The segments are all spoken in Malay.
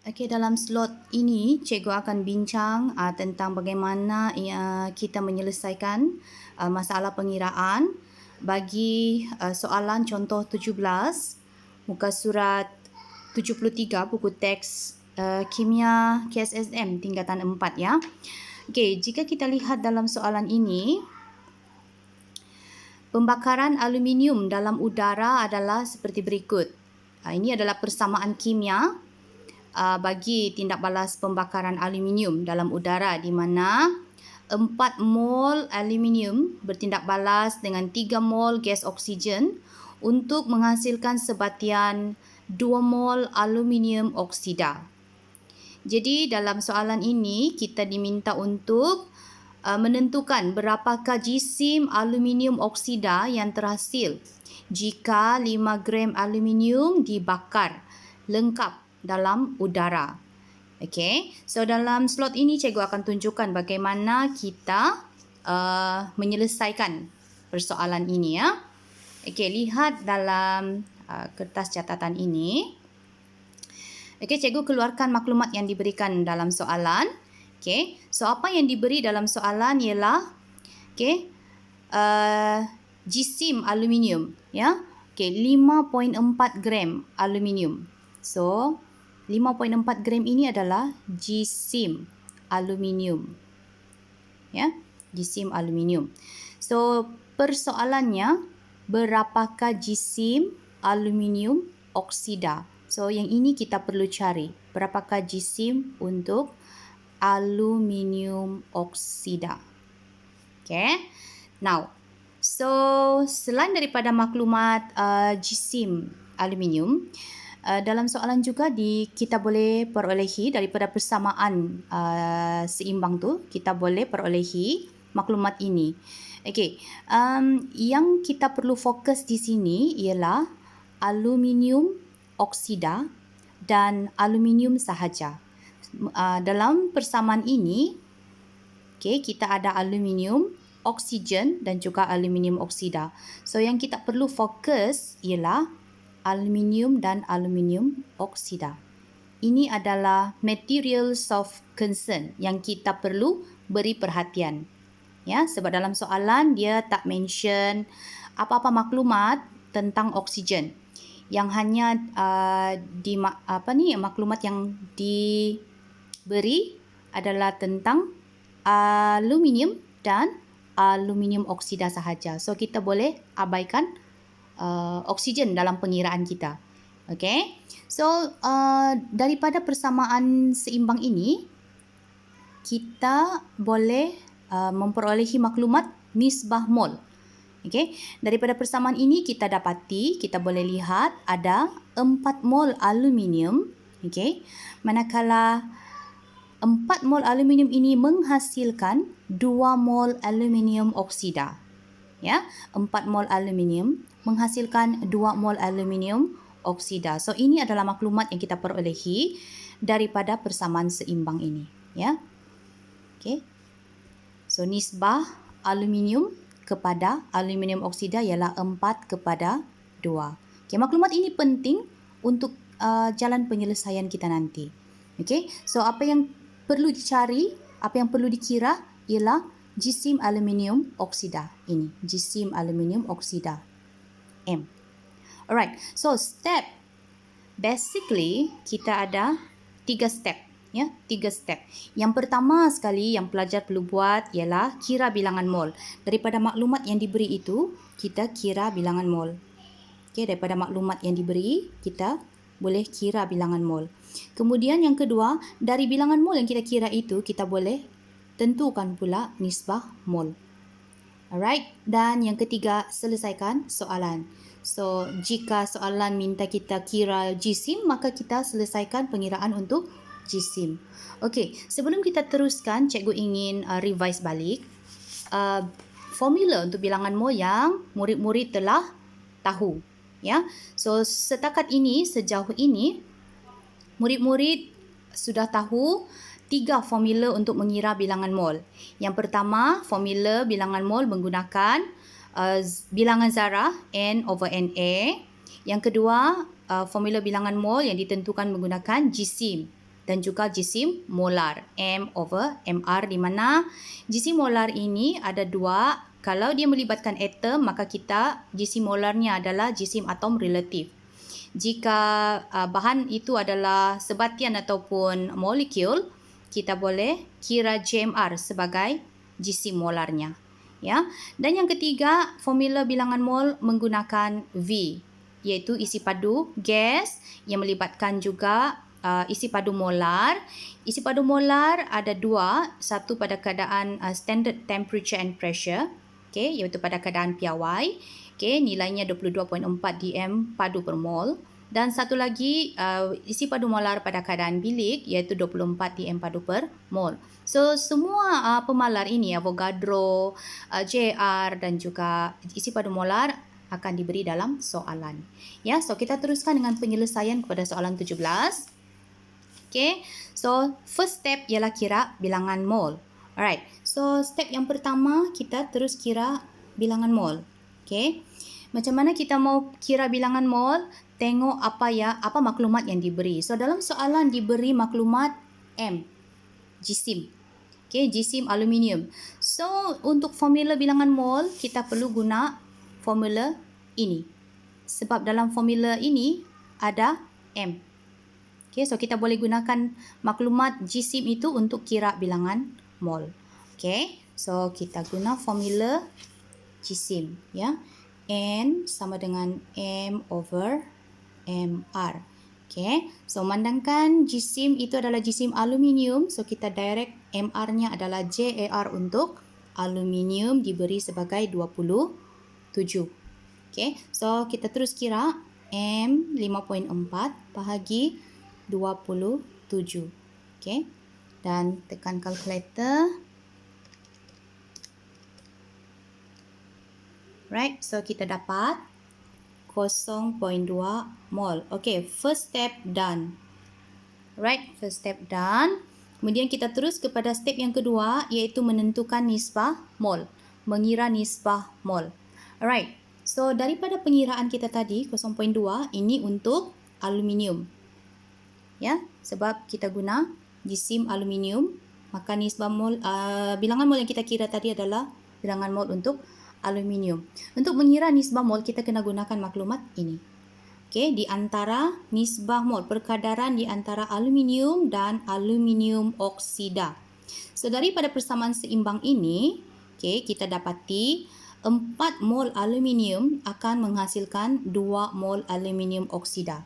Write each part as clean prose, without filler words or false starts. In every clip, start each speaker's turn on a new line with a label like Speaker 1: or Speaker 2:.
Speaker 1: Okey, dalam slot ini cikgu akan bincang tentang bagaimana kita menyelesaikan masalah pengiraan bagi soalan contoh 17 muka surat 73 buku teks Kimia KSSM tingkatan 4 ya. Okey, jika kita lihat dalam soalan ini, pembakaran aluminium dalam udara adalah seperti berikut. Ini adalah persamaan kimia bagi tindak balas pembakaran aluminium dalam udara, di mana 4 mol aluminium bertindak balas dengan 3 mol gas oksigen untuk menghasilkan sebatian 2 mol aluminium oksida. Jadi dalam soalan ini kita diminta untuk menentukan berapakah jisim aluminium oksida yang terhasil jika 5 gram aluminium dibakar lengkap dalam udara. Okey, so dalam slot ini cikgu akan tunjukkan bagaimana kita menyelesaikan persoalan ini ya. Okey, lihat dalam kertas catatan ini. Okey, cikgu keluarkan maklumat yang diberikan dalam soalan. Okey, so apa yang diberi dalam soalan ialah jisim aluminium ya. Okey, 5.4 gram aluminium. So 5.4 gram ini adalah jisim aluminium. Ya, jisim aluminium. So, persoalannya, berapakah jisim aluminium oksida? So, yang ini kita perlu cari. Berapakah jisim untuk aluminium oksida? Okay. Now, so selain daripada maklumat jisim aluminium, dalam soalan juga kita boleh perolehi daripada persamaan seimbang tu, kita boleh perolehi maklumat ini. Okey, yang kita perlu fokus di sini ialah aluminium oksida dan aluminium sahaja. Dalam persamaan ini, kita ada aluminium oksigen dan juga aluminium oksida. So yang kita perlu fokus ialah aluminium dan aluminium oksida. Ini adalah materials of concern yang kita perlu beri perhatian. Ya, sebab dalam soalan dia tak mention apa-apa maklumat tentang oksigen. Yang hanya maklumat yang diberi adalah tentang aluminium dan aluminium oksida sahaja. So kita boleh abaikan oksigen dalam pengiraan kita. Okay. So, daripada persamaan seimbang ini, kita boleh memperolehi maklumat nisbah mol. Okay. Daripada persamaan ini kita dapati, kita boleh lihat ada 4 mol aluminium. Okay. Manakala 4 mol aluminium ini menghasilkan 2 mol aluminium oksida. Ya, 4 mol aluminium menghasilkan 2 mol aluminium oksida. So ini adalah maklumat yang kita perolehi daripada persamaan seimbang ini, ya. Okey. So nisbah aluminium kepada aluminium oksida ialah 4:2. Okey, maklumat ini penting untuk jalan penyelesaian kita nanti. Okey. So apa yang perlu dicari, apa yang perlu dikira ialah jisim aluminium oksida ini, jisim aluminium oksida M. Alright, so step, basically kita ada 3 step, ya, 3 step. Yang pertama sekali yang pelajar perlu buat ialah kira bilangan mol. Daripada maklumat yang diberi itu, kita kira bilangan mol. Okay, daripada maklumat yang diberi, kita boleh kira bilangan mol. Kemudian yang kedua, dari bilangan mol yang kita kira itu, kita boleh tentukan pula nisbah mol. Alright, dan yang ketiga, selesaikan soalan. So, jika soalan minta kita kira jisim, maka kita selesaikan pengiraan untuk jisim. Okey, sebelum kita teruskan, cikgu ingin revise balik formula untuk bilangan mol yang murid-murid telah tahu. Ya, so setakat ini, sejauh ini, murid-murid sudah tahu 3 formula untuk mengira bilangan mol. Yang pertama, formula bilangan mol menggunakan bilangan zarah N/Na. Yang kedua, formula bilangan mol yang ditentukan menggunakan jisim dan juga jisim molar, M/mR, di mana jisim molar ini ada dua. Kalau dia melibatkan atom, maka jisim molarnya adalah jisim atom relatif. Jika bahan itu adalah sebatian ataupun molekul, kita boleh kira JMR sebagai jisim molarnya. Ya. Dan yang ketiga, formula bilangan mol menggunakan V, iaitu isi padu gas yang melibatkan juga isi padu molar. Isi padu molar ada dua, satu pada keadaan standard temperature and pressure, iaitu pada keadaan piawai, nilainya 22.4 dm padu per mol. Dan satu lagi isi padu molar pada keadaan bilik, iaitu 24 dm padu per mol. So semua pemalar ini, Avogadro, JR dan juga isi padu molar akan diberi dalam soalan. Ya, so kita teruskan dengan penyelesaian kepada soalan 17. So first step ialah kira bilangan mol. Alright, so step yang pertama kita terus kira bilangan mol. Macam mana kita mau kira bilangan mol? Tengok apa maklumat yang diberi. So dalam soalan diberi maklumat M, jisim. Jisim aluminium. So untuk formula bilangan mol kita perlu guna formula ini. Sebab dalam formula ini ada M. So kita boleh gunakan maklumat jisim itu untuk kira bilangan mol. So kita guna formula jisim, ya. N sama dengan M/mR. So memandangkan jisim itu adalah jisim aluminium, so kita direct MR-nya adalah JAR untuk aluminium diberi sebagai 27. So kita terus kira M 5.4 bahagi 27. Dan tekan kalkulator. Right, so kita dapat 0.2 mol. First step done. Right, first step done. Kemudian kita terus kepada step yang kedua, iaitu menentukan nisbah mol. Mengira nisbah mol. Alright, so daripada pengiraan kita tadi 0.2, ini untuk aluminium. Ya, sebab kita guna jisim aluminium, maka nisbah mol, bilangan mol yang kita kira tadi adalah bilangan mol untuk aluminium. Untuk mengira nisbah mol, kita kena gunakan maklumat ini. Di antara nisbah mol, perkadaran di antara aluminium dan aluminium oksida. So, daripada persamaan seimbang ini, kita dapati 4 mol aluminium akan menghasilkan 2 mol aluminium oksida.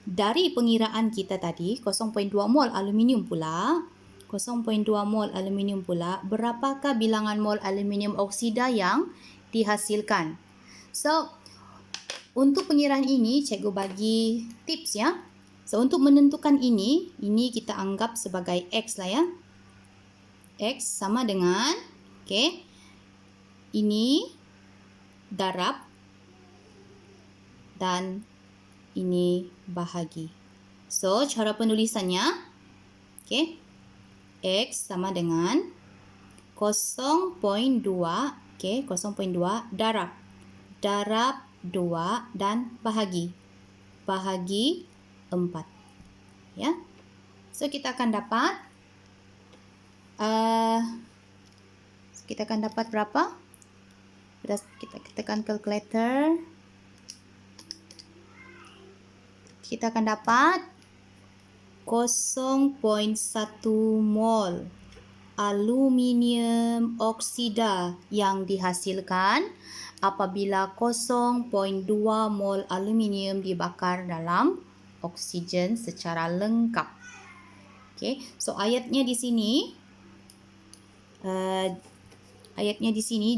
Speaker 1: Dari pengiraan kita tadi, 0.2 mol aluminium pula, 0.2 mol aluminium pula, berapakah bilangan mol aluminium oksida yang dihasilkan? So, untuk pengiraan ini, cikgu bagi tips, ya. So, untuk menentukan ini kita anggap sebagai X lah, ya. X sama dengan, ini darab dan ini bahagi. So, cara penulisannya, X sama dengan 0.2, 0.2 darab 2 dan bahagi 4. Ya. So kita akan dapat berapa? Kita tekan kalkulator. Kita akan dapat 0.1 mol aluminium oksida yang dihasilkan apabila 0.2 mol aluminium dibakar dalam oksigen secara lengkap. So ayatnya di sini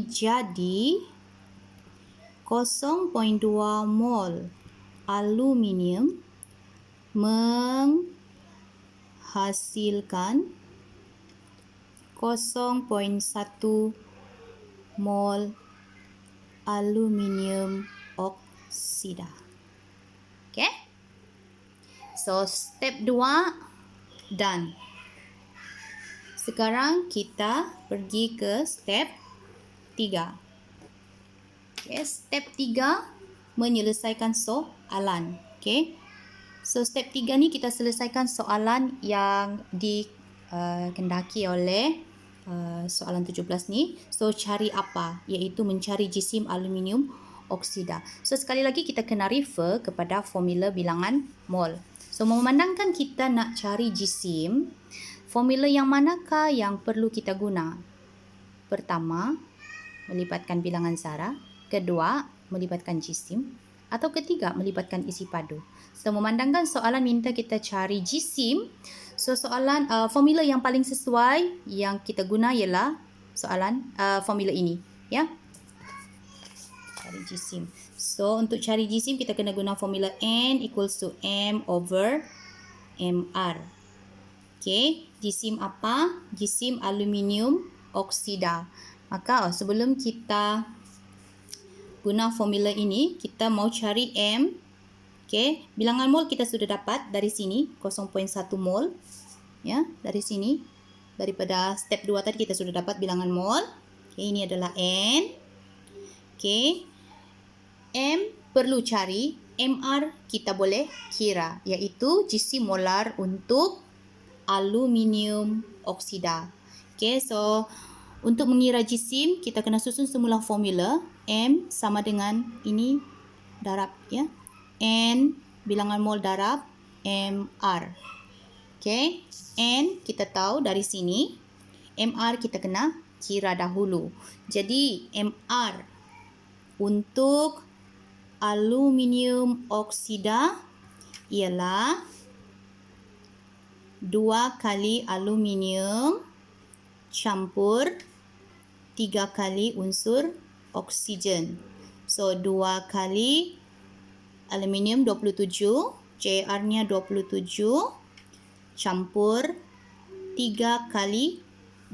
Speaker 1: jadi 0.2 mol aluminium menghasilkan 0.1 mol aluminium oksida. So step 2 done. Sekarang kita pergi ke step 3. Step 3 menyelesaikan soalan. So step 3 ni kita selesaikan soalan yang dikendaki oleh soalan 17 ni. So cari apa? Iaitu mencari jisim aluminium oksida. So sekali lagi kita kena refer kepada formula bilangan mol. So memandangkan kita nak cari jisim, formula yang manakah yang perlu kita guna? Pertama, melibatkan bilangan zarah. Kedua, melibatkan jisim. Atau ketiga, melibatkan isi padu. So, memandangkan soalan minta kita cari jisim, so soalan formula yang paling sesuai yang kita guna ialah soalan formula ini, ya. Cari jisim. So, untuk cari jisim kita kena guna formula N equals to M over MR. Okey, jisim apa? Jisim aluminium oksida. Maka sebelum kita guna formula ini, kita mau cari M. Okey, bilangan mol kita sudah dapat dari sini 0.1 mol. Ya, dari sini. Daripada step 2 tadi kita sudah dapat bilangan mol. Okey, ini adalah N. Okey. M perlu cari, MR kita boleh kira, iaitu jisim molar untuk aluminium oksida. Okey, so untuk mengira jisim kita kena susun semula formula. M sama dengan ini darab, ya. N bilangan mol darab MR. Okey, N kita tahu dari sini, MR kita kena kira dahulu. Jadi MR untuk aluminium oksida ialah 2 kali aluminium campur 3 kali unsur oksigen. So 2 kali aluminium 27, JR-nya 27 campur 3 kali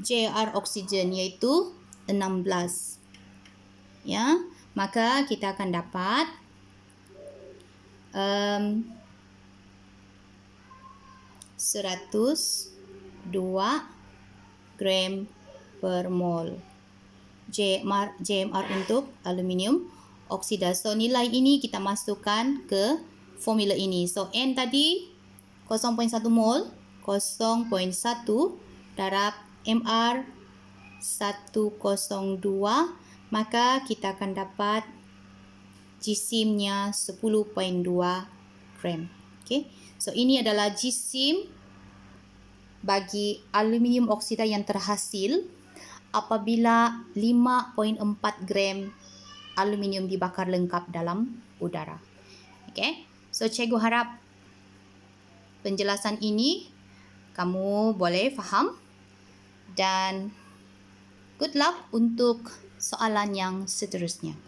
Speaker 1: JR oksigen iaitu 16. Ya, maka kita akan dapat 102 gram per mol. JMR untuk aluminium oksida. So nilai ini kita masukkan ke formula ini. So N tadi 0.1 mol, 0.1 darab MR 102, maka kita akan dapat jisimnya 10.2 gram. Okay. So ini adalah jisim bagi aluminium oksida yang terhasil apabila 5.4 gram aluminium dibakar lengkap dalam udara. Okay. So cikgu harap penjelasan ini kamu boleh faham dan good luck untuk soalan yang seterusnya.